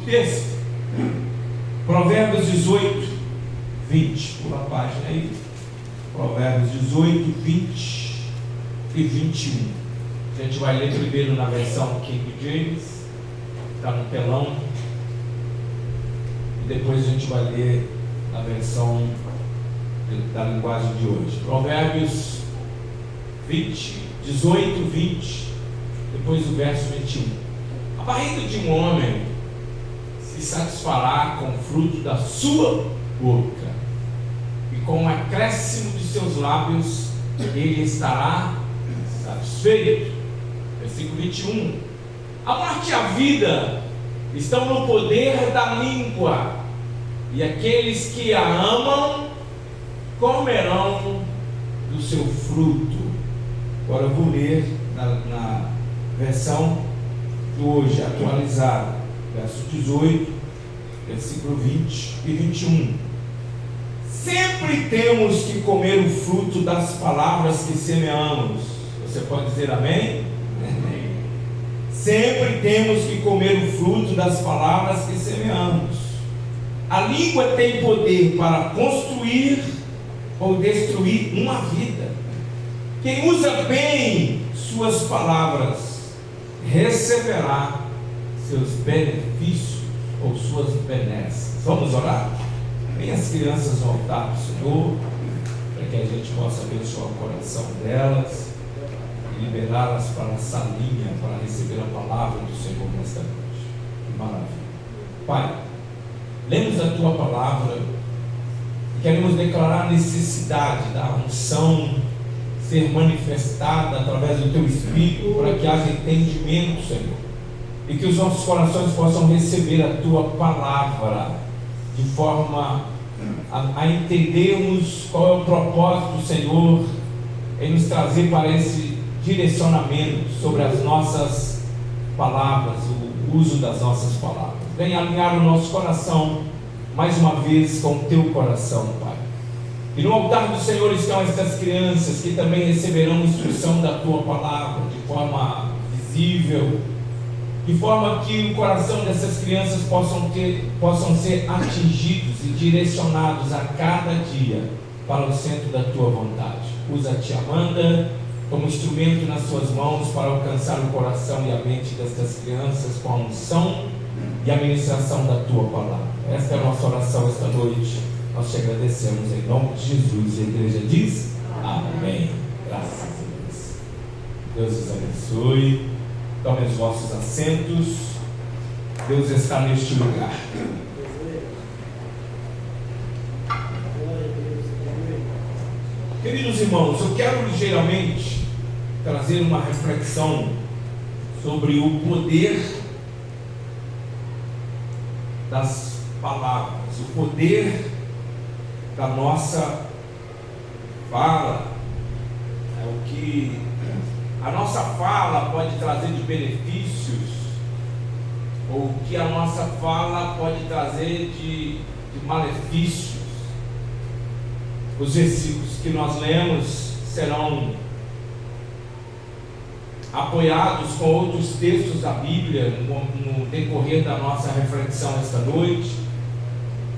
texto. Provérbios 18, 20. Pula a página aí. Provérbios 18, 20 e 21. A gente vai ler primeiro na versão King James, está no telão. E depois a gente vai ler na versão da linguagem de hoje. Provérbios 18, 20. Depois o verso 21. A barriga de um homem se satisfará com o fruto da sua boca, e com o acréscimo de seus lábios ele estará satisfeito. Versículo 21. A morte e a vida estão no poder da língua, e aqueles que a amam comerão do seu fruto. Agora eu vou ler na versão de hoje, atualizada, verso 18, versículo 20 e 21. Sempre temos que comer o fruto das palavras que semeamos. Você pode dizer amém? Amém. Sempre temos que comer o fruto das palavras que semeamos. A língua tem poder para construir ou destruir uma vida. Quem usa bem suas palavras receberá seus benefícios ou suas benesses. Vamos orar? Vem as crianças voltar para o Senhor, para que a gente possa abençoar o coração delas e liberá-las para a salinha, para receber a palavra do Senhor nesta noite. Que maravilha. Pai, lemos a Tua palavra e queremos declarar a necessidade da unção ser manifestada através do Teu Espírito, para que haja entendimento, Senhor, e que os nossos corações possam receber a Tua palavra de forma a entendermos qual é o propósito do Senhor em nos trazer para esse direcionamento sobre as nossas palavras, o uso das nossas palavras. Venha alinhar o nosso coração mais uma vez com o Teu coração, Pai. E no altar do Senhor estão estas crianças que também receberão instrução da Tua palavra de forma visível, de forma que o coração dessas crianças possam ser atingidos e direcionados a cada dia para o centro da Tua vontade. Usa a Tia Amanda como instrumento nas Suas mãos para alcançar o coração e a mente destas crianças com a unção e a ministração da Tua palavra. Esta é a nossa oração esta noite. Nós te agradecemos em nome de Jesus. E a igreja diz amém. Graças a Deus. Deus os abençoe. Tomem os vossos assentos. Deus está neste lugar. Queridos irmãos, eu quero ligeiramente trazer uma reflexão sobre o poder das palavras, o poder da nossa fala, é o que a nossa fala pode trazer de benefícios, ou o que a nossa fala pode trazer de malefícios. Os versículos que nós lemos serão apoiados com outros textos da Bíblia no decorrer da nossa reflexão esta noite.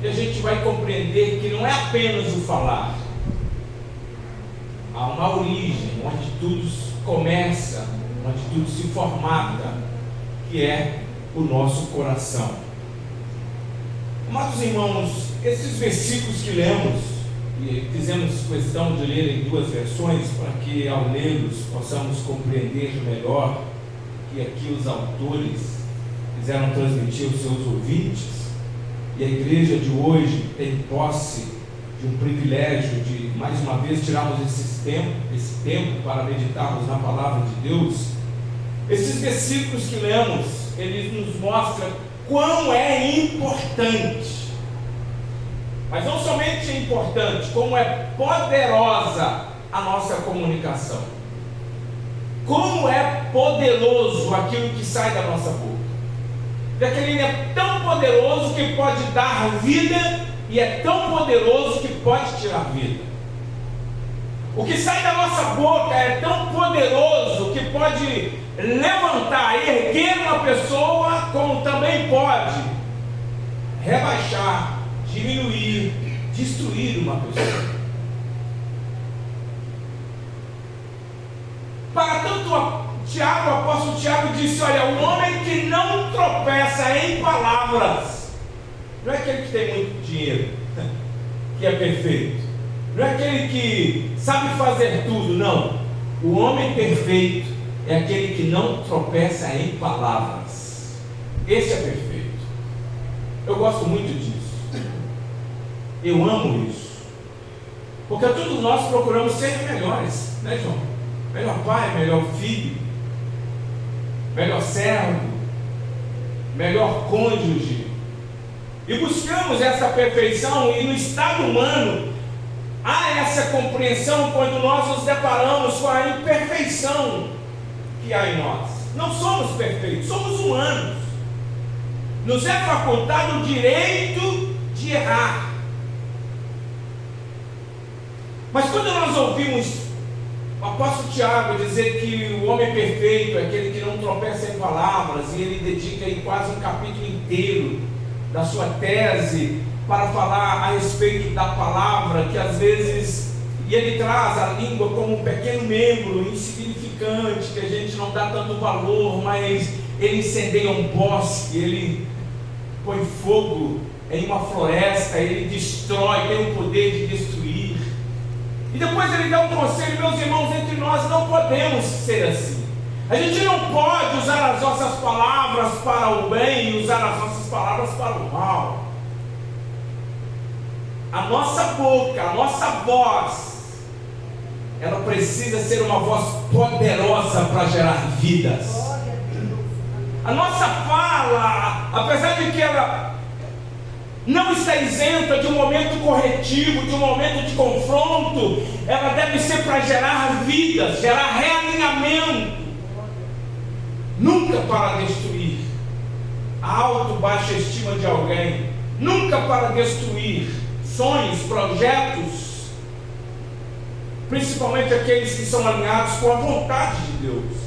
E a gente vai compreender que não é apenas o falar. Há uma origem onde tudo começa, onde tudo se formata, que é o nosso coração. Amados irmãos, esses versículos que lemos, e fizemos questão de ler em duas versões, para que ao lê-los possamos compreender melhor que aqui os autores quiseram transmitir aos seus ouvintes. E a igreja de hoje tem posse de um privilégio de, mais uma vez, tirarmos esse tempo para meditarmos na palavra de Deus. Esses versículos que lemos, eles nos mostram quão é importante, mas não somente é importante, como é poderosa a nossa comunicação. Como é poderoso aquilo que sai da nossa boca. Já que ele é tão poderoso que pode dar vida, e é tão poderoso que pode tirar vida. O que sai da nossa boca é tão poderoso que pode levantar, erguer uma pessoa, como também pode rebaixar, diminuir, destruir uma pessoa. Para tanto, o apóstolo Tiago disse: olha, o homem que não tropeça em palavras, não é aquele que tem muito dinheiro, que é perfeito, não é aquele que sabe fazer tudo, não. O homem perfeito é aquele que não tropeça em palavras. Esse é perfeito. Eu gosto muito disso. Eu amo isso. Porque todos nós procuramos ser melhores, né, João? Melhor pai, melhor filho, melhor servo, melhor cônjuge. E buscamos essa perfeição, e no estado humano há essa compreensão quando nós nos deparamos com a imperfeição que há em nós. Não somos perfeitos, somos humanos. Nos é facultado o direito de errar. Mas quando nós ouvimos o apóstolo Tiago dizer que o homem perfeito é aquele que não tropeça em palavras, e ele dedica aí quase um capítulo inteiro da sua tese para falar a respeito da palavra, que às vezes, e ele traz a língua como um pequeno membro insignificante, que a gente não dá tanto valor, mas ele incendeia um bosque, ele põe fogo em uma floresta, ele destrói, tem o poder de destruir. E depois ele dá um conselho: meus irmãos, entre nós não podemos ser assim. A gente não pode usar as nossas palavras para o bem e usar as nossas palavras para o mal. A nossa boca, a nossa voz, ela precisa ser uma voz poderosa para gerar vidas. A nossa fala, apesar de que ela não está isenta de um momento corretivo, de um momento de confronto, ela deve ser para gerar vidas, gerar realinhamento, nunca para destruir a alta ou baixa estima de alguém, nunca para destruir sonhos, projetos, principalmente aqueles que são alinhados com a vontade de Deus.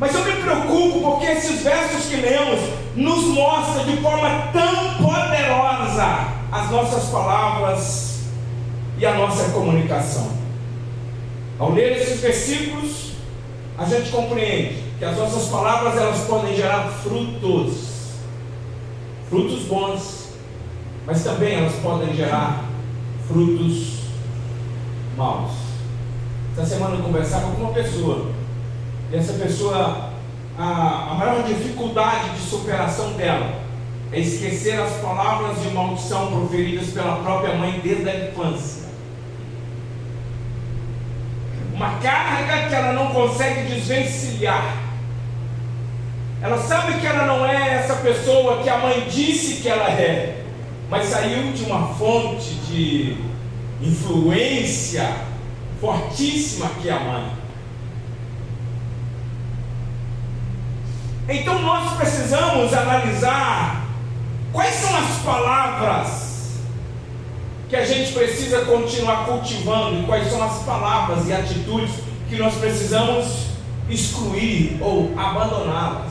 Mas eu me preocupo porque esses versos que lemos nos mostram de forma tão poderosa as nossas palavras e a nossa comunicação. Ao ler esses versículos, a gente compreende que as nossas palavras, elas podem gerar frutos bons, mas também elas podem gerar frutos maus. Essa semana eu conversava com uma pessoa, e essa pessoa, a maior dificuldade de superação dela é esquecer as palavras de maldição proferidas pela própria mãe desde a infância. Uma carga que ela não consegue desvencilhar. Ela sabe que ela não é essa pessoa que a mãe disse que ela é, mas saiu de uma fonte de influência fortíssima que é a mãe. Então nós precisamos analisar quais são as palavras que a gente precisa continuar cultivando, e quais são as palavras e atitudes que nós precisamos excluir ou abandoná-las.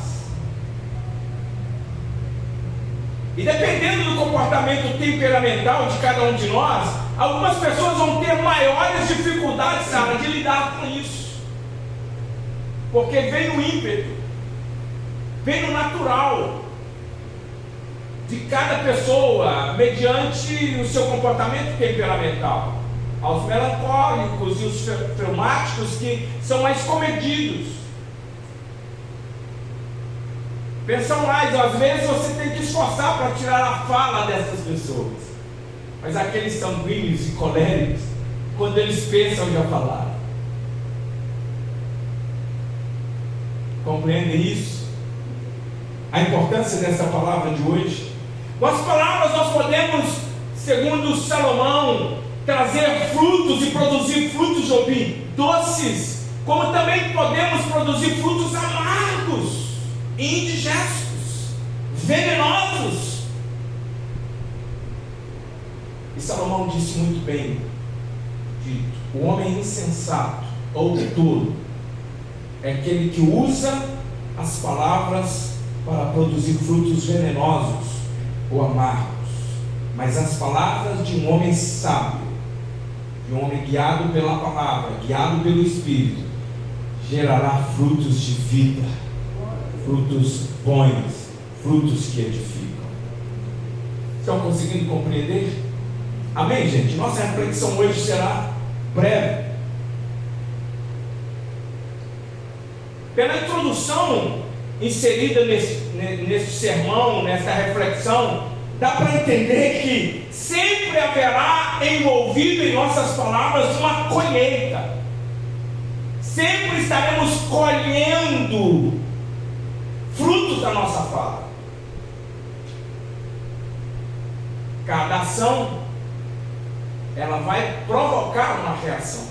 E dependendo do comportamento temperamental de cada um de nós, algumas pessoas vão ter maiores dificuldades, Sara, de lidar com isso, porque vem o ímpeto, vem no natural de cada pessoa, mediante o seu comportamento temperamental. Aos melancólicos e os fleumáticos, que são mais comedidos, pensam mais. Às vezes você tem que esforçar para tirar a fala dessas pessoas, mas aqueles sanguíneos e coléricos, quando eles pensam, já falaram. Compreendem isso? A importância dessa palavra de hoje. Com as palavras nós podemos, segundo Salomão, trazer frutos e produzir frutos, Jobim, doces, como também podemos produzir frutos amargos, indigestos, venenosos. E Salomão disse muito bem dito: o homem insensato ou tolo é aquele que usa as palavras para produzir frutos venenosos ou amargos. Mas as palavras de um homem sábio, de um homem guiado pela palavra, guiado pelo Espírito, gerará frutos de vida, frutos bons, frutos que edificam. Estão conseguindo compreender? Amém, gente? Nossa reflexão hoje será breve. Pela introdução inserida nesse sermão, nessa reflexão, dá para entender que sempre haverá envolvido em nossas palavras uma colheita. Sempre estaremos colhendo frutos da nossa fala. Cada ação, ela vai provocar uma reação.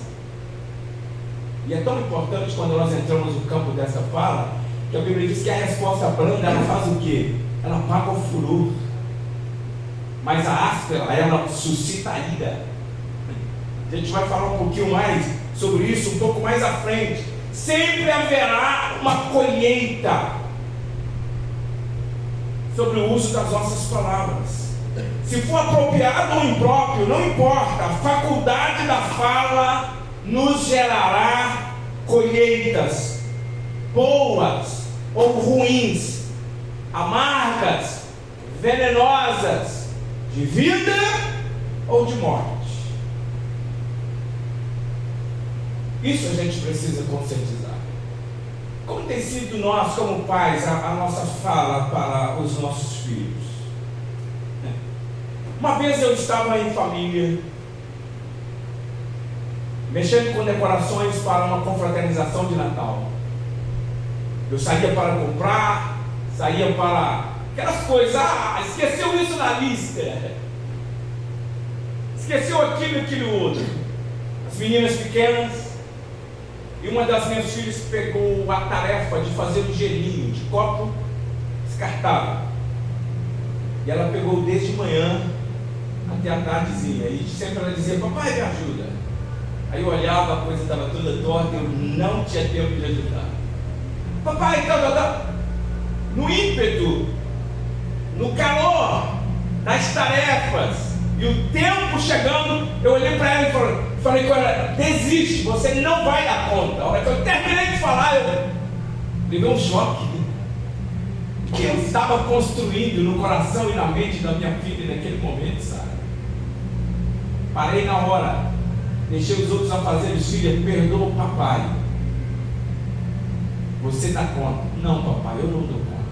E é tão importante quando nós entramos no campo dessa fala, que a Bíblia diz que a resposta branda, ela faz o quê? Ela apaga o furor. Mas a áspera, ela suscita a ira. A gente vai falar um pouquinho mais sobre isso um pouco mais à frente. Sempre haverá uma colheita sobre o uso das nossas palavras. Se for apropriado ou impróprio, não importa. A faculdade da fala nos gerará colheitas, boas ou ruins, amargas, venenosas, de vida ou de morte. Isso a gente precisa conscientizar. Como tem sido nós, como pais, a nossa fala para os nossos filhos? Uma vez eu estava em família, mexendo com decorações para uma confraternização de Natal. Eu saía para comprar, saía para aquelas coisas, esqueceu isso na lista, esqueceu aquilo outro. As meninas pequenas, e uma das minhas filhas pegou a tarefa de fazer um gelinho de copo descartável. E ela pegou desde manhã até a tardezinha, e sempre ela dizia: papai, me ajuda. Aí eu olhava, a coisa estava toda torta, eu não tinha tempo de ajudar. Papai, no ímpeto, no calor das tarefas, e o tempo chegando, eu olhei para ela e falei com ela: desiste, você não vai dar conta. A hora que eu terminei de falar, eu levei um choque, que eu estava construindo no coração e na mente da minha filha naquele momento, sabe? Parei na hora, deixei os outros a fazer, filha, perdoa o papai. Você dá conta? Não, papai, eu não dou conta.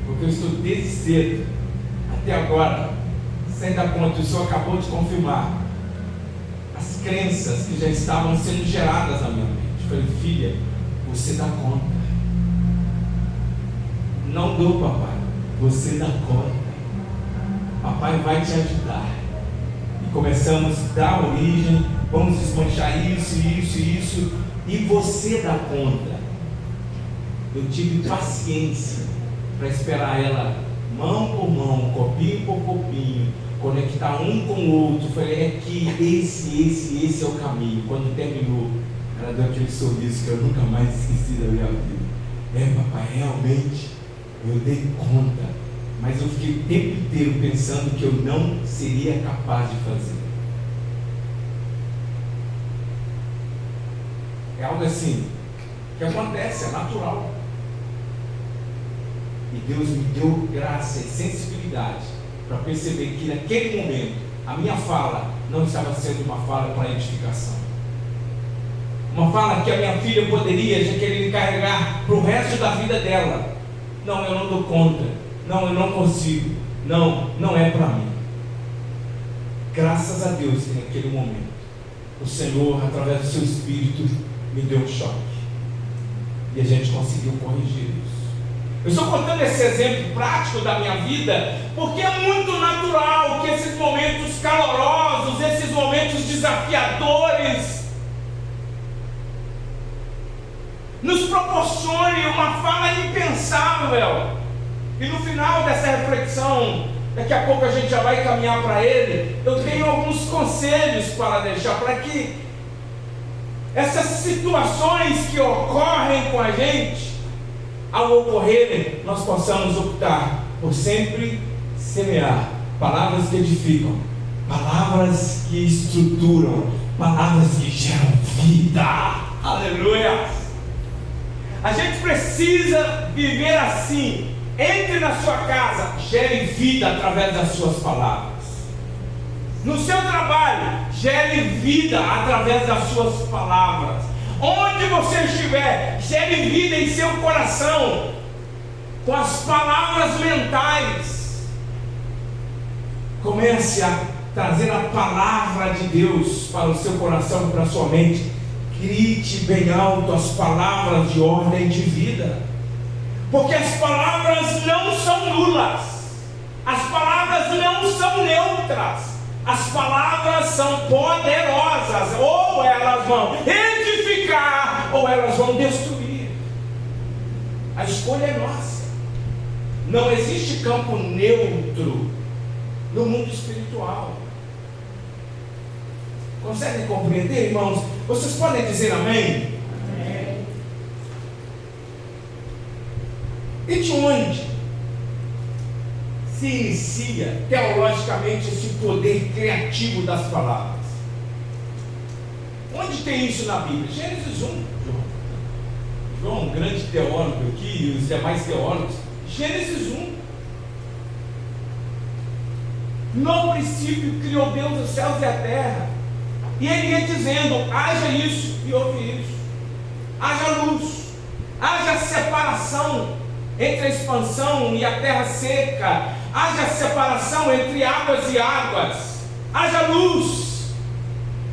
Porque eu estou desde cedo até agora sem dar conta. O Senhor acabou de confirmar as crenças que já estavam sendo geradas na minha mente. Eu falei: filha, você dá conta. Não dou, papai, você dá conta. Papai vai te ajudar. E começamos a dar origem, vamos desmanchar isso, e você dá conta. Eu tive paciência para esperar ela, mão por mão, copinho por copinho, conectar um com o outro. Falei: é que esse é o caminho. Quando terminou, ela deu aquele sorriso que eu nunca mais esqueci da minha vida. É, papai, realmente eu dei conta, mas eu fiquei o tempo inteiro pensando que eu não seria capaz de fazer. É algo assim que acontece, é natural. E Deus me deu graça e sensibilidade para perceber que naquele momento a minha fala não estava sendo uma fala para edificação, uma fala que a minha filha poderia já querer carregar para o resto da vida dela. Não, eu não dou conta. Não, eu não consigo. Não é para mim. Graças a Deus que naquele momento o Senhor, através do seu Espírito, me deu um choque. E a gente conseguiu corrigir isso. Eu estou contando esse exemplo prático da minha vida, porque é muito natural que esses momentos calorosos, esses momentos desafiadores, nos proporcione uma fala impensável. E no final dessa reflexão, daqui a pouco a gente já vai caminhar para ele, eu tenho alguns conselhos para deixar, para que essas situações que ocorrem com a gente, ao ocorrerem, nós possamos optar por sempre semear palavras que edificam, palavras que estruturam, palavras que geram vida. Aleluia! A gente precisa viver assim. Entre na sua casa, gere vida através das suas palavras. No seu trabalho, gere vida através das suas palavras. Onde você estiver, gere vida em seu coração, com as palavras mentais. Comece a trazer a palavra de Deus para o seu coração e para a sua mente. Grite bem alto as palavras de ordem de vida, porque as palavras não são nulas, as palavras não são neutras, as palavras são poderosas. Ou elas vão edificar, ou elas vão destruir. A escolha é nossa. Não existe campo neutro no mundo espiritual. Conseguem compreender, irmãos? Vocês podem dizer amém? Amém. E de onde se inicia teologicamente esse poder criativo das palavras? Onde tem isso na Bíblia? Gênesis 1. João, um grande teólogo aqui, e os demais teólogos. Gênesis 1. No princípio criou Deus os céus e a terra. E ele ia dizendo: haja isso, e houve isso. Haja luz, haja separação entre a expansão e a terra seca, haja separação entre águas e águas, haja luz.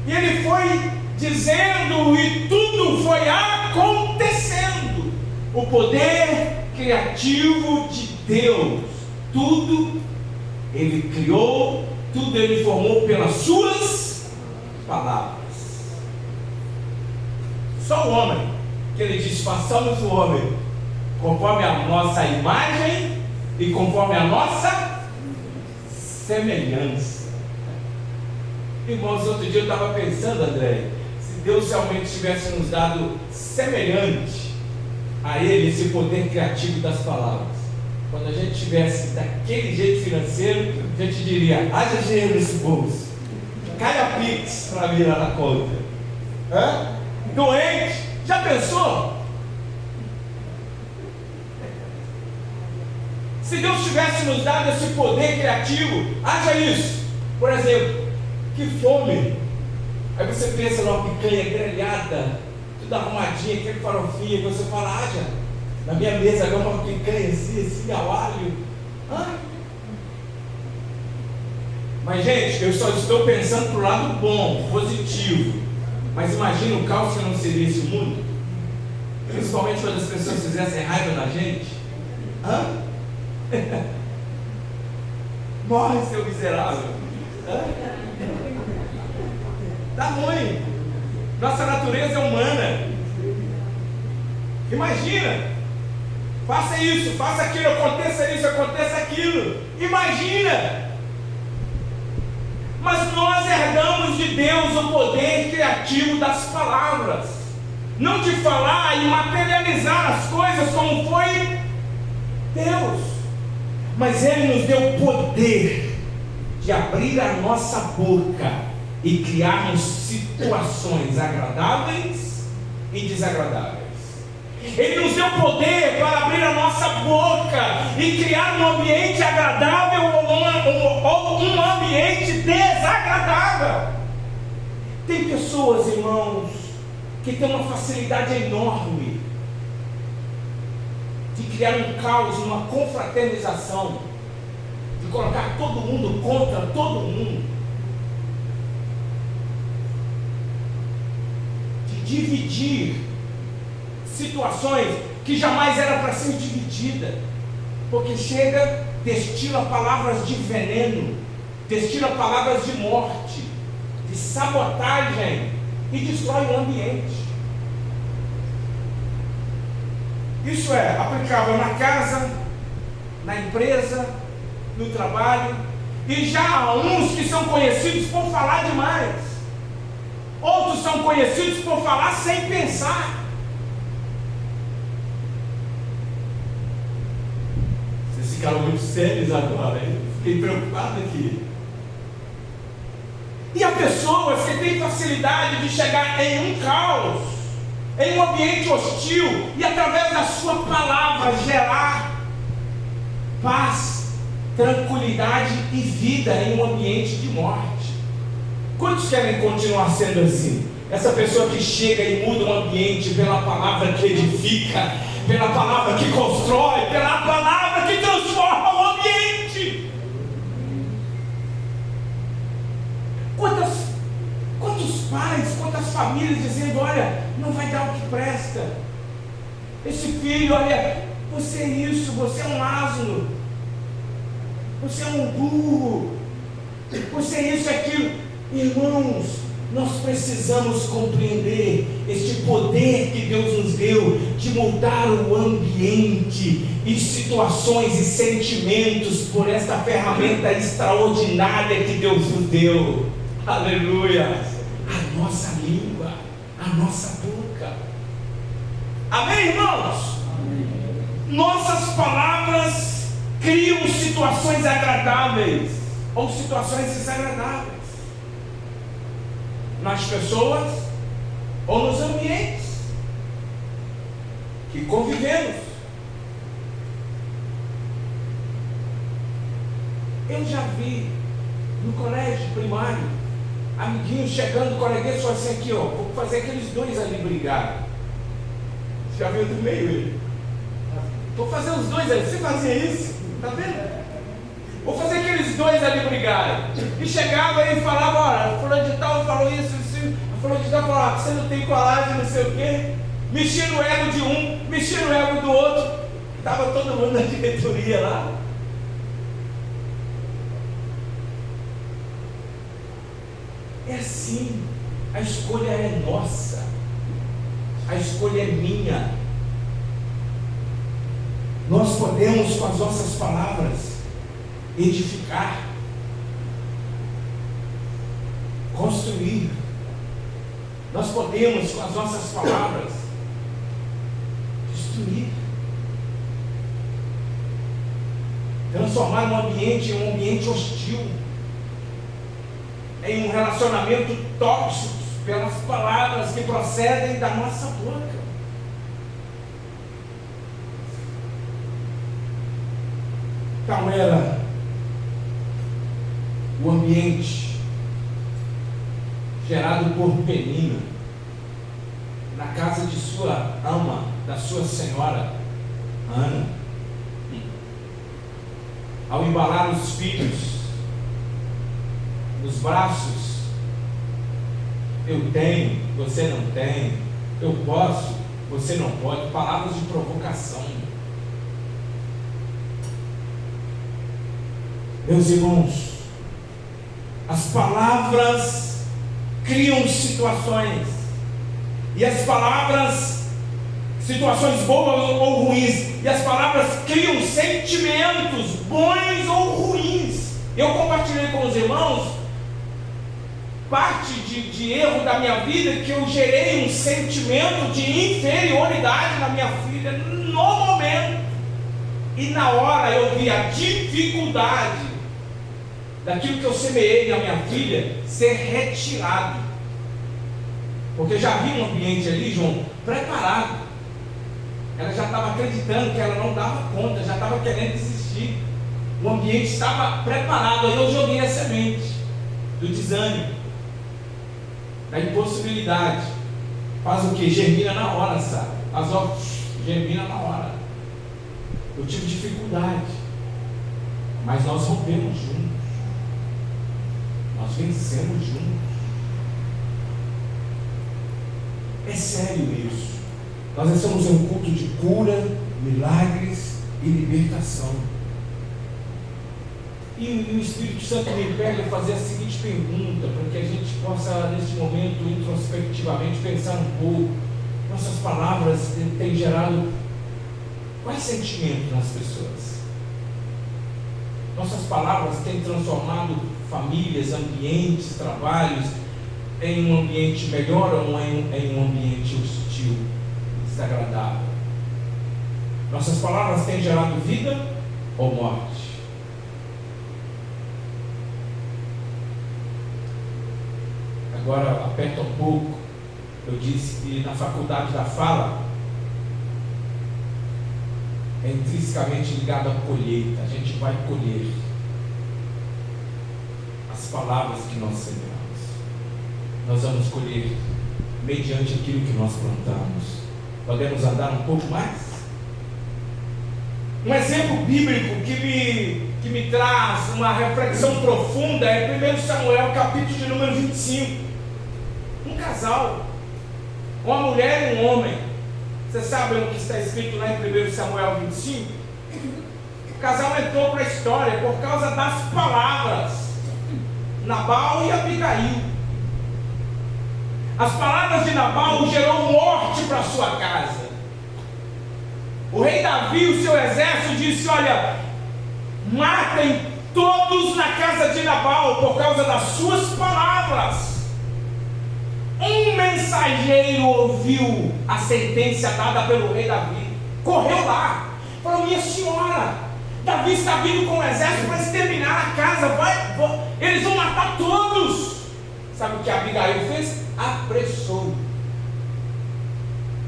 E ele foi dizendo, e tudo foi acontecendo. O poder criativo de Deus, tudo ele criou, tudo ele formou pelas suas palavras. Só o homem, que ele diz: façamos o homem conforme a nossa imagem e conforme a nossa semelhança. Irmãos, outro dia eu estava pensando, André, se Deus realmente tivesse nos dado semelhante a Ele esse poder criativo das palavras, quando a gente tivesse daquele jeito financeiro, a gente diria: haja dinheiro nesse bolso, cai a Pix para virar na conta. Doente, já pensou? Se Deus tivesse nos dado esse poder criativo, haja isso. Por exemplo, que fome. Aí você pensa numa picanha grelhada, tudo arrumadinha, aquele farofinha, e você fala: haja na minha mesa agora uma picanha assim, ao alho. Mas, gente, eu só estou pensando para o lado bom, positivo. Mas imagina o caos que não seria esse mundo, principalmente quando as pessoas fizessem raiva na gente. Morre, seu miserável. Tá ruim. Nossa natureza é humana. Imagina. Faça isso, faça aquilo, aconteça isso, aconteça aquilo. Imagina. Mas nós herdamos de Deus o poder criativo das palavras, não de falar e materializar as coisas como foi Deus, mas Ele nos deu o poder de abrir a nossa boca e criarmos situações agradáveis e desagradáveis. Ele nos deu poder para abrir a nossa boca e criar um ambiente agradável ou um ambiente desagradável. Tem pessoas, irmãos, que têm uma facilidade enorme de criar um caos, uma confraternização, de colocar todo mundo contra todo mundo, de dividir situações que jamais era para ser dividida, porque chega, destila palavras de veneno, destila palavras de morte, de sabotagem e destrói o ambiente. Isso é aplicável na casa, na empresa, no trabalho, e já há uns que são conhecidos por falar demais, outros são conhecidos por falar sem pensar. Vocês ficaram muito sérios agora, hein? Fiquei preocupado aqui. E há pessoas que têm facilidade de chegar em um caos, em um ambiente hostil, e através da sua palavra gerar paz, tranquilidade e vida em um ambiente de morte. Quantos querem continuar sendo assim? Essa pessoa que chega e muda o ambiente pela palavra que edifica, pela palavra que constrói, pela palavra que transforma o ambiente. Quantos pais, quantas famílias dizendo: olha, não vai dar o que presta. Esse filho, olha, você é isso, você é um asno, você é um burro, você é isso e aquilo. Irmãos, nós precisamos compreender este poder que Deus nos deu de mudar o ambiente e situações e sentimentos por esta ferramenta extraordinária que Deus nos deu. Aleluia! A nossa língua, a nossa boca. Amém, irmãos? Amém. Nossas palavras criam situações agradáveis ou situações desagradáveis nas pessoas ou nos ambientes que convivemos. Eu já vi no colégio primário amiguinhos chegando, coleguinhas só assim aqui, ó, vou fazer aqueles dois ali brigar. Você já viu do meio ele? Vou fazer os dois ali, você fazia isso? Tá vendo? Vou fazer aqueles dois ali brigarem. E chegava e falava: olha, fulano de tal falou isso, fulano de tal falou: você não tem coragem, não sei o quê. Mexia no ego de um, mexia no ego do outro. Estava todo mundo na diretoria lá. É assim, a escolha é nossa, a escolha é minha. Nós podemos, com as nossas palavras, edificar, construir. Nós podemos, com as nossas palavras, destruir, transformar um ambiente em um ambiente hostil, em um relacionamento tóxico, pelas palavras que procedem da nossa boca. Tal era o ambiente gerado por Penina na casa de sua ama, da sua senhora Ana. Ao embalar os filhos nos braços: eu tenho, você não tem, eu posso, você não pode. Palavras de provocação. Meus irmãos, as palavras criam situações, e as palavras, situações boas ou ruins, e as palavras criam sentimentos bons ou ruins. Eu compartilhei com os irmãos parte de erro da minha vida, que eu gerei um sentimento de inferioridade na minha filha no momento, e na hora eu vi a dificuldade daquilo que eu semeei na minha filha ser retirado, porque já havia um ambiente ali, João, preparado. Ela já estava acreditando que ela não dava conta, já estava querendo desistir. O ambiente estava preparado. Aí eu joguei a semente do desânimo, da impossibilidade. Faz o que? Germina na hora, sabe? Germina na hora. Eu tive dificuldade, mas nós rompemos juntos, nós vencemos juntos. É sério isso. Nós estamos em um culto de cura, milagres e libertação. E o Espírito Santo me pega a fazer a seguinte pergunta, para que a gente possa, neste momento, introspectivamente, pensar um pouco. Nossas palavras têm gerado quais sentimentos nas pessoas? Nossas palavras têm transformado famílias, ambientes, trabalhos em um ambiente melhor ou em um ambiente hostil, desagradável? Nossas palavras têm gerado vida ou morte? Agora, aperta um pouco. Eu disse que na faculdade da fala é intrinsecamente ligado à colheita. A gente vai colher as palavras que nós semeamos. Nós vamos colher mediante aquilo que nós plantamos. Podemos andar um pouco mais? Um exemplo bíblico que me traz uma reflexão profunda é 1 Samuel, capítulo de número 25. Um casal, uma mulher e um homem. Vocês sabem o que está escrito lá em 1 Samuel 25? O casal entrou para a história por causa das palavras, Nabal e Abigail. As palavras de Nabal gerou morte para sua casa. O rei Davi e o seu exército disse: olha, matem todos na casa de Nabal por causa das suas palavras. Um mensageiro ouviu a sentença dada pelo rei Davi, correu lá, falou: minha senhora, Davi está vindo com o exército para exterminar a casa, eles vão matar todos. Sabe o que Abigail fez? Apressou,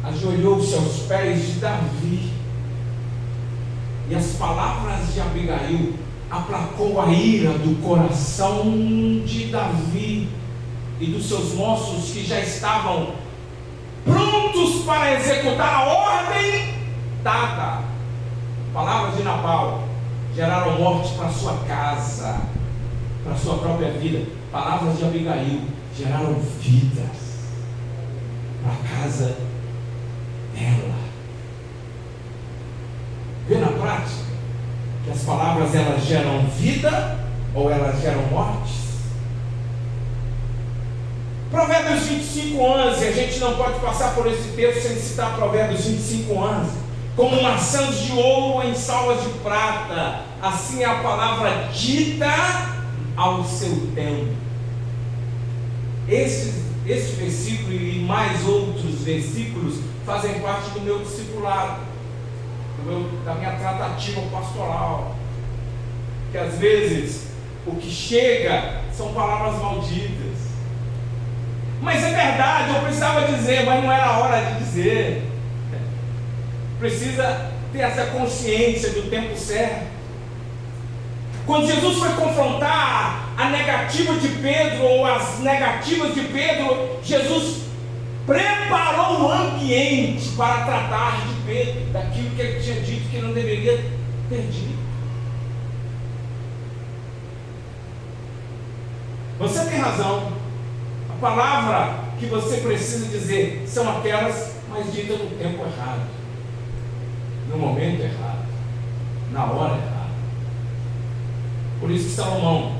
ajoelhou-se aos pés de Davi, e as palavras de Abigail aplacou a ira do coração de Davi e dos seus moços, que já estavam prontos para executar a ordem dada. Palavras de Nabal geraram morte para sua casa, para sua própria vida. Palavras de Abigail geraram vidas para a casa dela. Vê na prática que as palavras, elas geram vida ou elas geram mortes? Provérbios 25:11, a gente não pode passar por esse texto sem citar Provérbios 25:11. Como maçãs de ouro em salvas de prata, assim é a palavra dita ao seu tempo. Esse versículo e mais outros versículos fazem parte do meu discipulado, da minha tratativa pastoral. Que às vezes o que chega são palavras malditas. Mas é verdade, eu precisava dizer, mas não era a hora de dizer. Precisa ter essa consciência do tempo certo. Quando Jesus foi confrontar a negativa de Pedro, ou as negativas de Pedro, Jesus preparou o ambiente para tratar de Pedro, daquilo que ele tinha dito que não deveria ter dito. Você tem razão. A palavra que você precisa dizer são aquelas, mas ditas no tempo errado, no momento errado, na hora errada. Por isso que Salomão,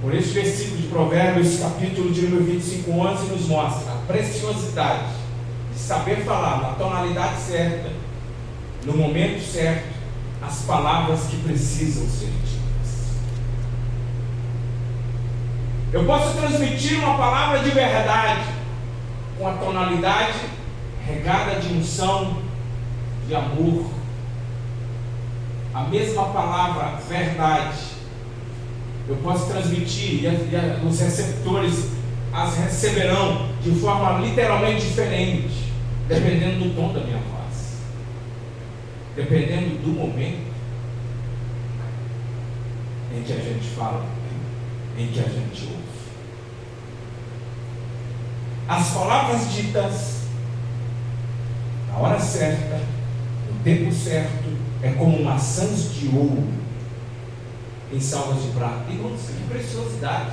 por esse versículo de Provérbios, capítulo de número 25:11, nos mostra a preciosidade de saber falar na tonalidade certa, no momento certo, as palavras que precisam ser ditas. Eu posso transmitir uma palavra de verdade com a tonalidade regada de unção, de amor. A mesma palavra verdade eu posso transmitir, e os receptores as receberão de forma literalmente diferente, dependendo do tom da minha voz, dependendo do momento em que a gente fala, em que a gente ouve. As palavras ditas na hora certa, no tempo certo, é como maçãs de ouro em salvas de prata. E que preciosidade!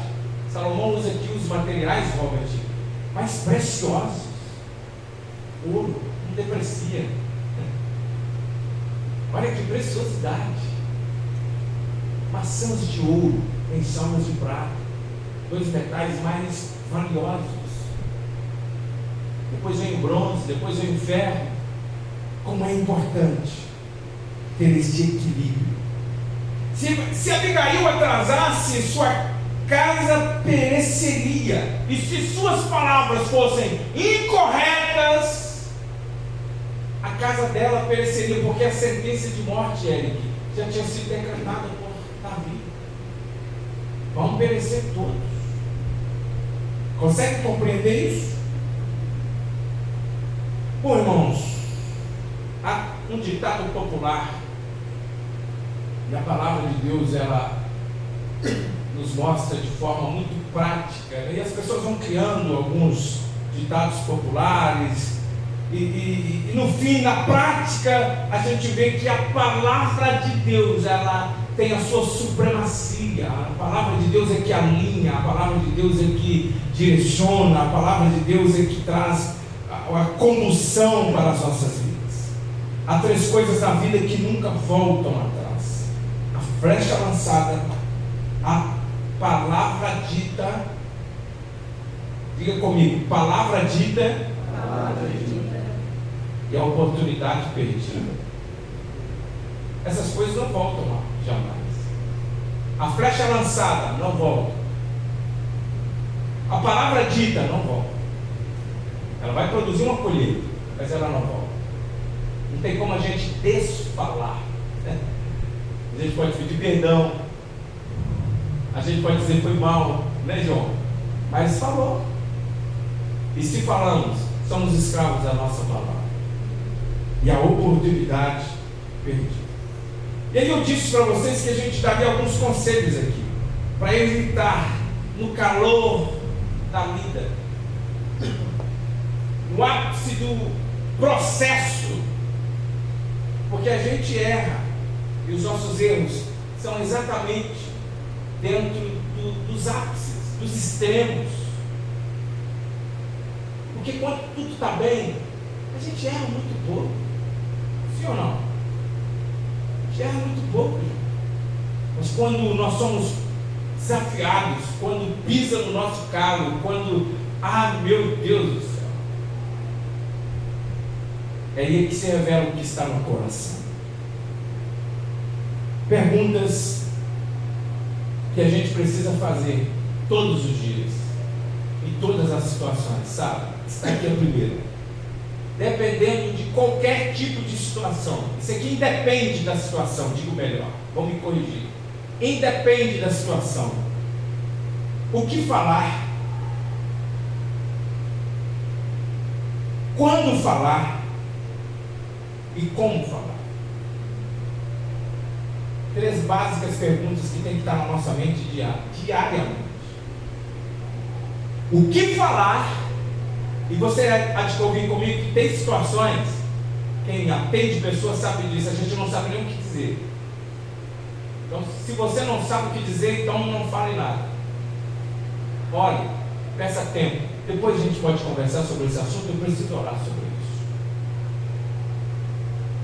Salomão usa aqui os materiais, Robert, mais preciosos. Ouro não deprecia. Olha que preciosidade! Maçãs de ouro em salvas de prata, dois metais mais valiosos. Depois vem o bronze, depois vem o ferro. Como é importante ter este equilíbrio. Se Abigail atrasasse, sua casa pereceria. E se suas palavras fossem incorretas, a casa dela pereceria, porque a sentença de morte, Eric, já tinha sido decretada por Davi. Vão perecer todos. Consegue compreender isso? Bom, irmãos, há um ditado popular, e a palavra de Deus, ela nos mostra de forma muito prática, e as pessoas vão criando alguns ditados populares, e no fim, na prática, a gente vê que a palavra de Deus, ela tem a sua supremacia. A palavra de Deus é que alinha, a palavra de Deus é que direciona, a palavra de Deus é que traz a condução para as nossas vidas. Há 3 coisas na vida que nunca voltam atrás: a flecha lançada, a palavra dita, diga comigo, palavra dita, e a oportunidade perdida. Essas coisas não voltam lá, jamais. A flecha lançada não volta. A palavra dita não volta. Ela vai produzir uma colheita, mas ela não volta. Não tem como a gente desfalar, né? A gente pode pedir perdão, a gente pode dizer foi mal, né, João? Mas falou. E se falamos, somos escravos da nossa palavra. E a oportunidade perdida. E aí eu disse para vocês que a gente daria alguns conselhos aqui, para evitar, no calor da vida, no ápice do processo, porque a gente erra, e os nossos erros são exatamente dentro dos ápices, dos extremos. Porque quando tudo está bem, a gente erra muito pouco. Sim ou não? A gente erra muito pouco. Mas quando nós somos desafiados, quando pisa no nosso calo, quando, meu Deus do céu, é aí que se revela o que está no coração. Perguntas que a gente precisa fazer todos os dias, em todas as situações, sabe? Está aqui a primeira. Dependendo de qualquer tipo de situação, isso aqui independe da situação, digo melhor, vou me corrigir. Independe da situação. O que falar? Quando falar? E como falar? 3 básicas perguntas que tem que estar na nossa mente diariamente. O que falar? E você há de ouvir comigo que tem situações, quem atende pessoas sabe disso, a gente não sabe nem o que dizer. Então, se você não sabe o que dizer, então não fale nada. Olhe, peça tempo. Depois a gente pode conversar sobre esse assunto, eu preciso orar sobre isso.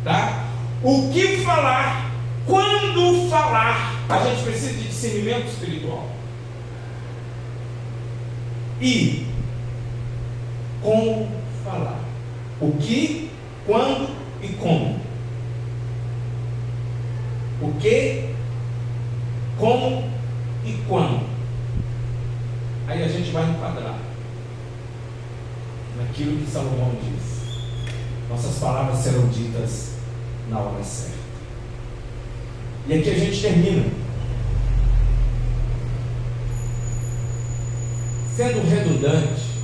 Tá? O que falar? Quando falar? A gente precisa de discernimento espiritual. E como falar? O que, quando e como? O que, como e quando? Aí a gente vai enquadrar naquilo que Salomão diz. Nossas palavras serão ditas na hora certa. E aqui a gente termina. Sendo redundante,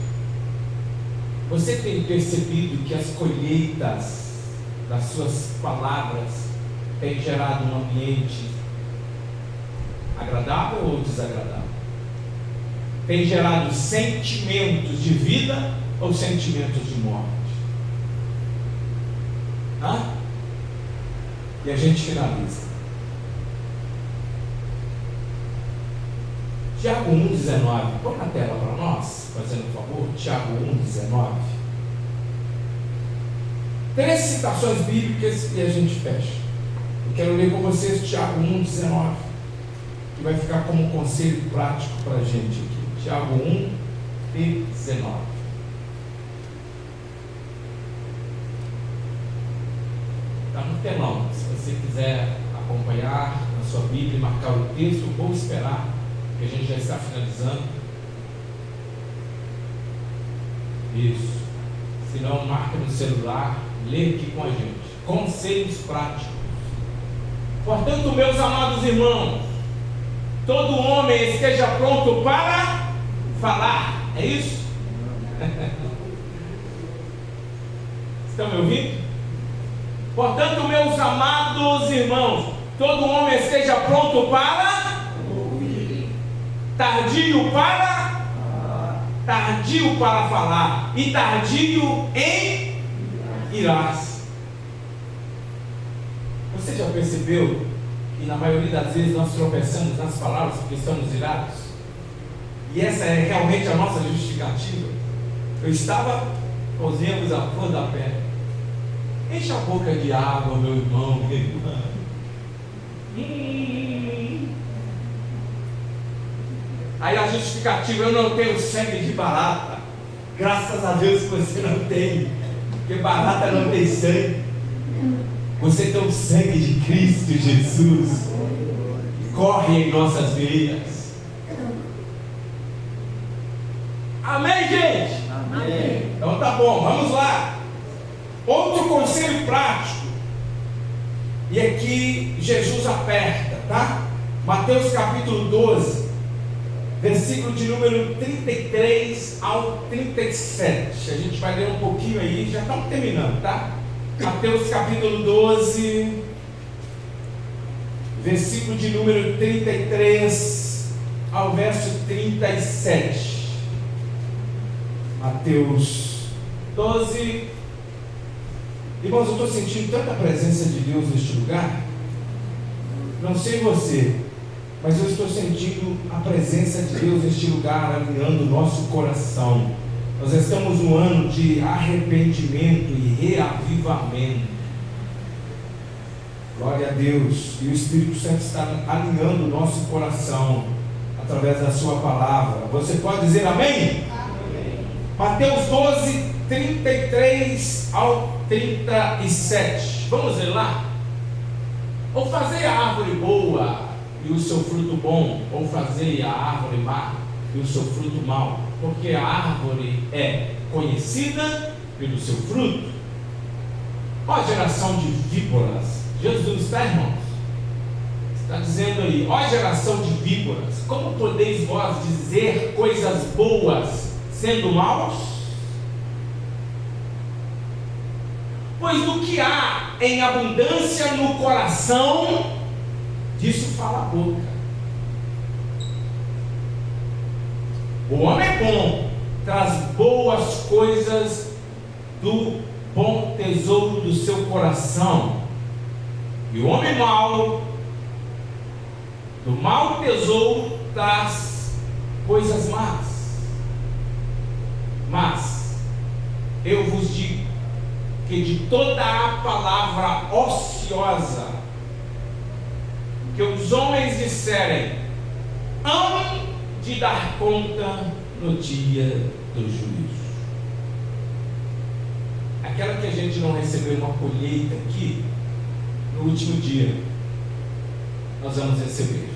você tem percebido que as colheitas das suas palavras têm gerado um ambiente agradável ou desagradável? Tem gerado sentimentos de vida ou sentimentos de morte? E a gente finaliza. Tiago 1,19, põe na tela para nós, fazendo um favor. Tiago 1,19. 3 citações bíblicas e a gente fecha. Eu quero ler com vocês Tiago 1,19, que vai ficar como um conselho prático para a gente aqui. Tiago 1,19. Está no telão. Se você quiser acompanhar na sua Bíblia, marcar o texto, vou esperar, que a gente já está finalizando. Isso. Se não, marca no celular, lê aqui com a gente. Conselhos práticos. Portanto, meus amados irmãos, todo homem esteja pronto para falar, É isso? Estão me ouvindo? Portanto, meus amados irmãos, todo homem esteja pronto para ouvir, tardio para falar e tardio em irar-se. Você já percebeu que na maioria das vezes nós tropeçamos nas palavras porque estamos irados? E essa é realmente a nossa justificativa. Eu estava com os membros à flor da pele. Enche a boca de água, meu irmão, minha irmã. Aí a justificativa: eu não tenho sangue de barata. Graças a Deus que você não tem, porque barata não tem sangue. Você tem o sangue de Cristo Jesus, que corre em nossas veias. Amém, gente? Amém. Então tá bom, vamos lá. Outro conselho prático, e aqui Jesus aperta, tá? Mateus capítulo 12, versículo de número 33 ao 37. A gente vai ler um pouquinho aí, já estamos terminando, tá? Mateus capítulo 12, versículo de número 33 ao verso 37. Mateus 12. Irmãos, eu estou sentindo tanta presença de Deus neste lugar. Não sei você, mas eu estou sentindo a presença de Deus neste lugar, alinhando o nosso coração. Nós estamos no ano de arrependimento e reavivamento. Glória a Deus. E o Espírito Santo está alinhando o nosso coração através da sua palavra. Você pode dizer amém? Amém. Mateus 12, 33 ao 37. Vamos ler lá? Ou fazer a árvore boa e o seu fruto bom, ou fazer a árvore má e o seu fruto mau, porque a árvore é conhecida pelo seu fruto. Ó geração de víboras, Jesus está, irmãos? Está dizendo aí: ó geração de víboras, como podeis vós dizer coisas boas sendo maus? Pois do que há em abundância no coração, disso fala a boca. O homem bom traz boas coisas do bom tesouro do seu coração, e o homem mau, do mau tesouro, traz coisas más. Mas eu vos digo que de toda a palavra ociosa que os homens disserem, hão de dar conta no dia do juízo. Aquela que a gente não recebeu uma colheita aqui, no último dia, nós vamos receber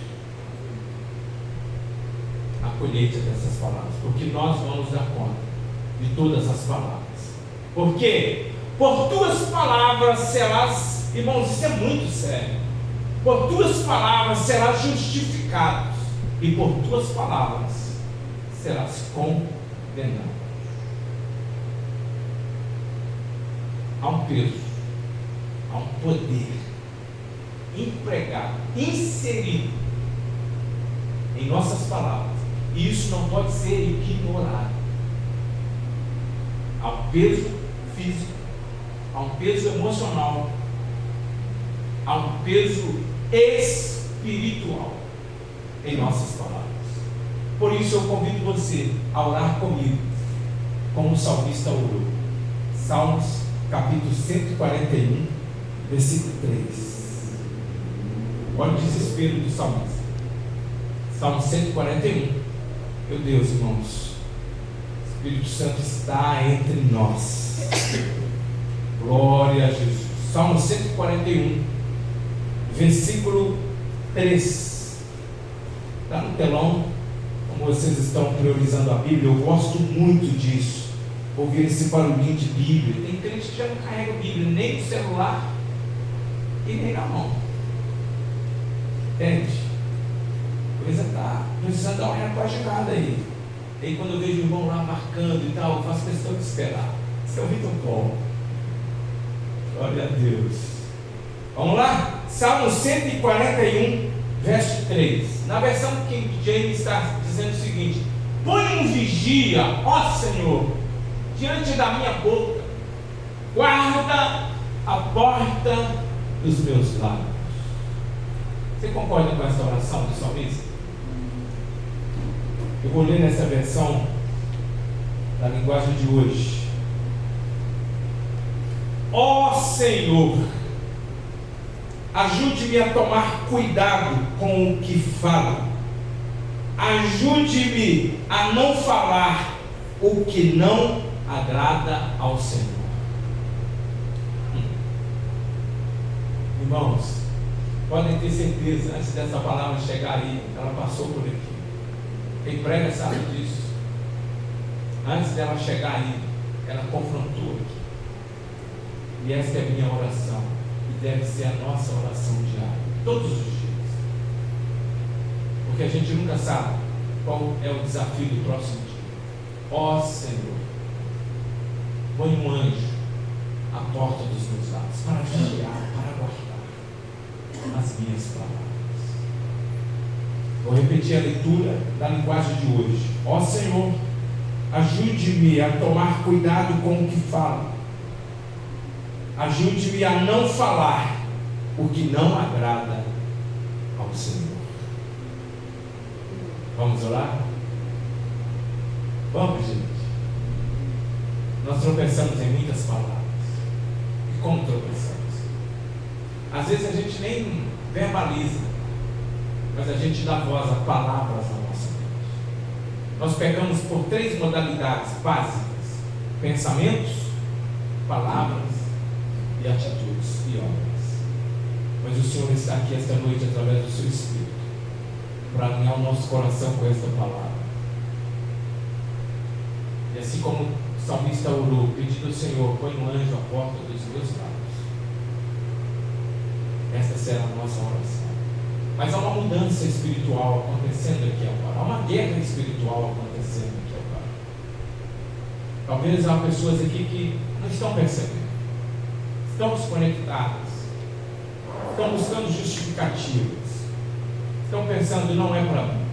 a colheita dessas palavras, porque nós vamos dar conta de todas as palavras. Por quê? Por tuas palavras serás, irmãos, isso é muito sério. Por tuas palavras serás justificado, e por tuas palavras serás condenado. Há um peso, há um poder empregado, inserido em nossas palavras, e isso não pode ser ignorado. Há um peso físico, há um peso emocional, há um peso espiritual em nossas palavras. Por isso eu convido você a orar comigo, como o salmista orou. Salmos capítulo 141, versículo 3. Olha o desespero do salmista. Salmo 141. Meu Deus, irmãos, o Espírito Santo está entre nós. Glória a Jesus. Salmo 141, versículo 3. Está no telão. Como vocês estão priorizando a Bíblia, eu gosto muito disso. Ouvir esse barulhinho de Bíblia. Tem crente que já não carrega a Bíblia nem no celular e nem na mão. Entende? A coisa está precisando dar uma repaginada aí. E aí quando eu vejo o irmão lá marcando e tal, eu faço questão de esperar. Isso é muito bom. Glória a Deus. Vamos lá? Salmo 141, verso 3. Na versão King James está dizendo o seguinte: põe um vigia, ó Senhor, diante da minha boca, guarda a porta dos meus lábios. Você concorda com essa oração do salmista? Eu vou ler nessa versão da linguagem de hoje. Ó Senhor, ajude-me a tomar cuidado com o que falo. Ajude-me a não falar o que não agrada ao Senhor. Irmãos, podem ter certeza, antes dessa palavra chegar aí, ela passou por aqui. Quem prega sabe disso. Antes dela chegar aí, ela confrontou aqui. E esta é a minha oração, e deve ser a nossa oração diária, todos os dias. Porque a gente nunca sabe qual é o desafio do próximo dia. Ó Senhor, põe um anjo à porta dos meus lábios, para vigiar, para guardar as minhas palavras. Vou repetir a leitura da linguagem de hoje. Ó Senhor, ajude-me a tomar cuidado com o que falo. Ajude-me a não falar o que não agrada ao Senhor. Vamos orar? Vamos, gente. Nós tropeçamos em muitas palavras. E como tropeçamos? Às vezes a gente nem verbaliza, mas a gente dá voz a palavras na nossa mente. Nós pecamos por 3 modalidades básicas: pensamentos, palavras e atitudes e obras. Mas o Senhor está aqui esta noite através do seu Espírito para alinhar o nosso coração com esta palavra. E assim como o salmista orou, pedindo ao Senhor: põe um anjo à porta dos meus lábios. Esta será a nossa oração. Mas há uma mudança espiritual acontecendo aqui agora. Há uma guerra espiritual acontecendo aqui agora. Talvez há pessoas aqui que não estão percebendo. Estão desconectadas. Estão buscando justificativas. Estão pensando: não é para mim.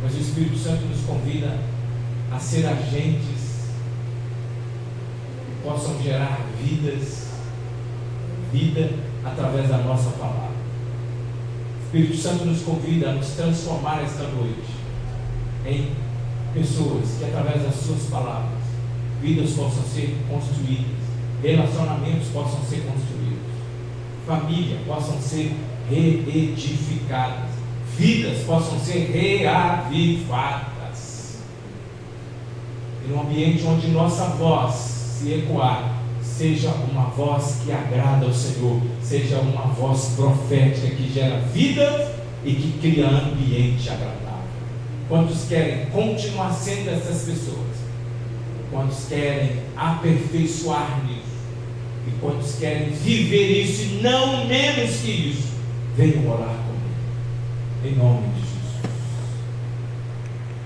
Mas o Espírito Santo nos convida a ser agentes que possam gerar vida através da nossa palavra. O Espírito Santo nos convida a nos transformar esta noite em pessoas que, através das suas palavras, vidas possam ser construídas, relacionamentos possam ser construídos, família possam ser reedificadas, vidas possam ser reavivadas. E num ambiente onde nossa voz se ecoar, seja uma voz que agrada ao Senhor, seja uma voz profética que gera vida e que cria ambiente agradável. Quantos querem continuar sendo essas pessoas? Quantos querem aperfeiçoar nisso? E quantos querem viver isso e não menos que isso? Venham orar comigo, em nome de Jesus.